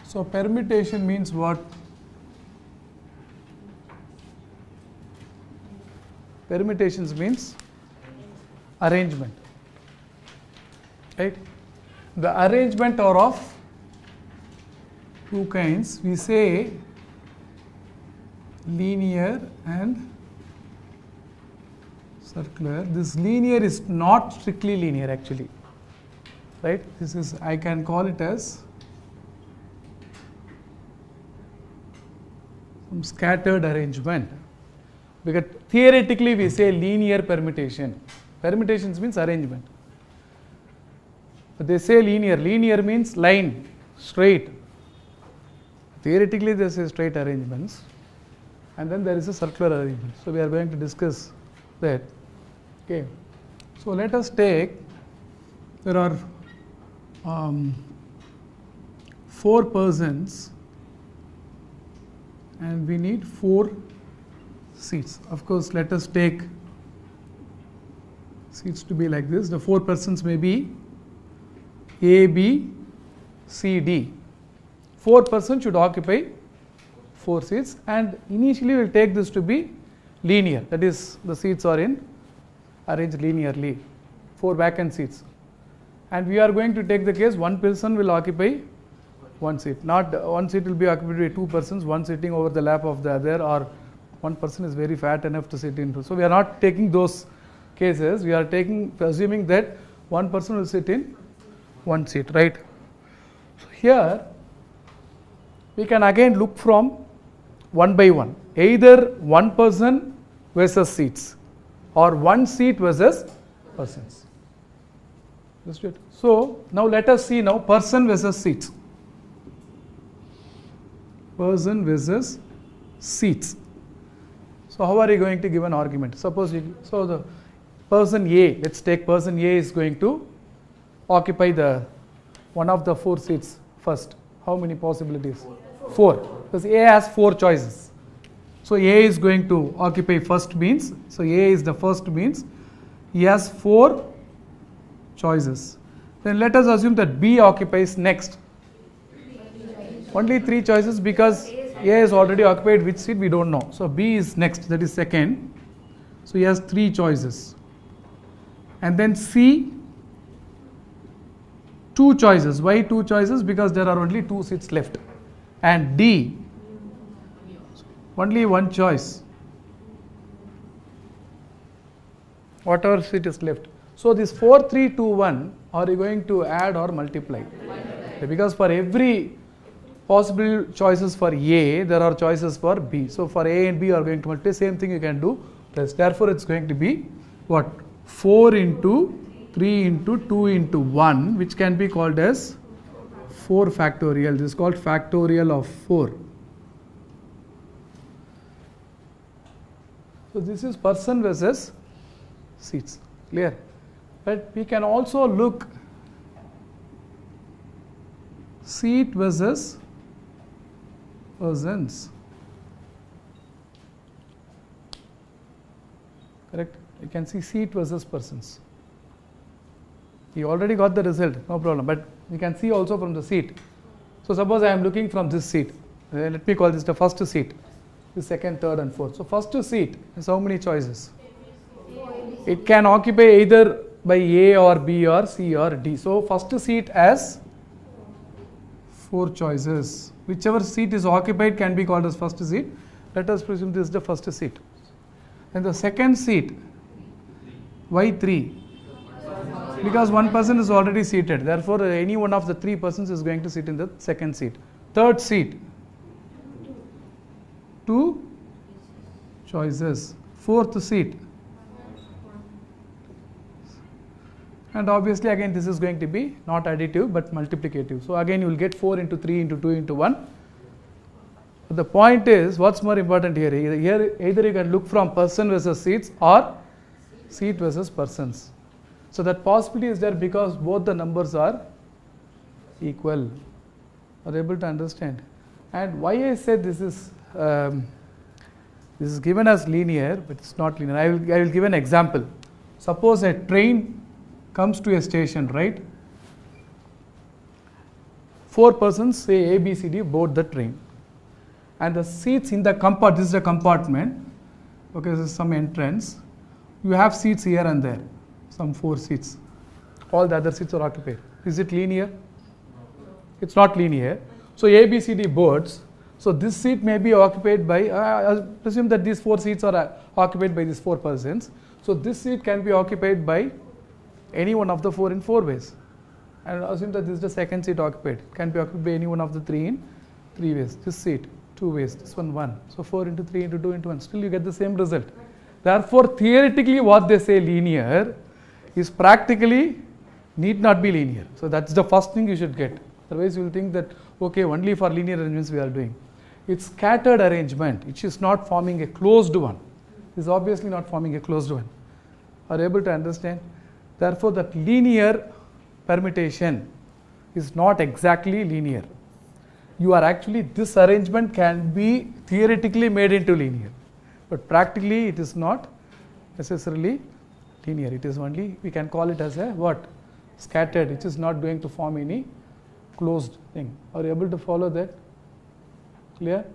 So permutation means what? Permutations means arrangement, right? The arrangement are of two kinds. We say linear and circular. This linear is not strictly linear actually, right? This is, I can call it as some scattered arrangement, because theoretically we say linear permutation. Permutations means arrangement, but they say linear. Linear means line, straight. Theoretically they say straight arrangements, and then there is a circular arrangement. So we are going to discuss that. Okay, so let us take, there are 4 persons and we need 4 seats. Of course, let us take seats to be like this. The 4 persons may be A, B, C, D. 4 persons should occupy 4 seats, and initially we will take this to be linear, that is, the seats are arranged linearly, 4 vacant seats. And we are going to take the case 1 person will occupy 1 seat. Not 1 seat will be occupied by 2 persons, one sitting over the lap of the other, or 1 person is very fat enough to sit in. So we are not taking those cases. We are assuming that 1 person will sit in 1 seat, right? So here we can again look from 1 by 1, either 1 person versus seats or 1 seat versus persons. Understood? So now let us see now person versus seats. Person versus seats. So how are you going to give an argument? Suppose so the person A, let's take person A is going to occupy the one of the 4 seats first. How many possibilities? 4. Because A has 4 choices. So A is going to occupy first means, so A is the first means he has 4 choices. Then let us assume that B occupies next. Only 3 choices, because A is already occupied which seat we don't know. So B is next, that is second. So he has 3 choices. And then C, 2 choices. Why 2 choices? Because there are only 2 seats left. And D, only 1 choice. Whatever seat is left. So this 4, 3, 2, 1, are you going to add or multiply? Because for every possible choices for A, there are choices for B. So for A and B are going to multiply. Same thing you can do. Therefore it's going to be what? 4 into 3 into 2 into 1, which can be called as 4 factorial. This is called factorial of 4. So this is person versus seats. Clear? But we can also look seat versus persons. Correct? You can see seat versus persons. You already got the result, no problem. But you can see also from the seat. So suppose I am looking from this seat. Let me call this the first seat. The second, third and fourth. So first seat has how many choices? It can occupy either by A or B or C or D. So first seat has 4 choices. Whichever seat is occupied can be called as first seat. Let us presume this is the first seat. And the second seat, why 3? Because 1 person is already seated. Therefore, any one of the 3 persons is going to sit in the second seat. Third seat, 2 choices. Fourth seat. And obviously again this is going to be not additive but multiplicative. So again you will get 4 into 3 into 2 into 1. But the point is, what's more important here? Either you can look from person versus seats or seat versus persons. So that possibility is there because both the numbers are equal. Are you able to understand? And why I said this is given as linear, but it's not linear. I will give an example. Suppose a train comes to a station, right? 4 persons, say A, B, C, D, board the train. And the seats in the compartment, this is a compartment, okay, this is some entrance. You have seats here and there, some 4 seats. All the other seats are occupied. Is it linear? It's not linear. So A, B, C, D boards. So this seat may be occupied by, I presume that these 4 seats are occupied by these 4 persons. So this seat can be occupied by any one of the 4 in 4 ways. And assume that this is the second seat occupied. It can be occupied by any one of the 3 in 3 ways. This seat, 2 ways, this one 1. So 4 into 3 into 2 into 1. Still you get the same result. Therefore, theoretically what they say linear is practically need not be linear. So that's the first thing you should get. Otherwise you will think that, okay, only for linear arrangements we are doing. It's scattered arrangement, which is not forming a closed one. It is obviously not forming a closed one. Are you able to understand? Therefore, that linear permutation is not exactly linear. You are actually, this arrangement can be theoretically made into linear, but practically it is not necessarily linear. It is only, we can call it as a what? Scattered, which is not going to form any closed thing. Are you able to follow that? Clear?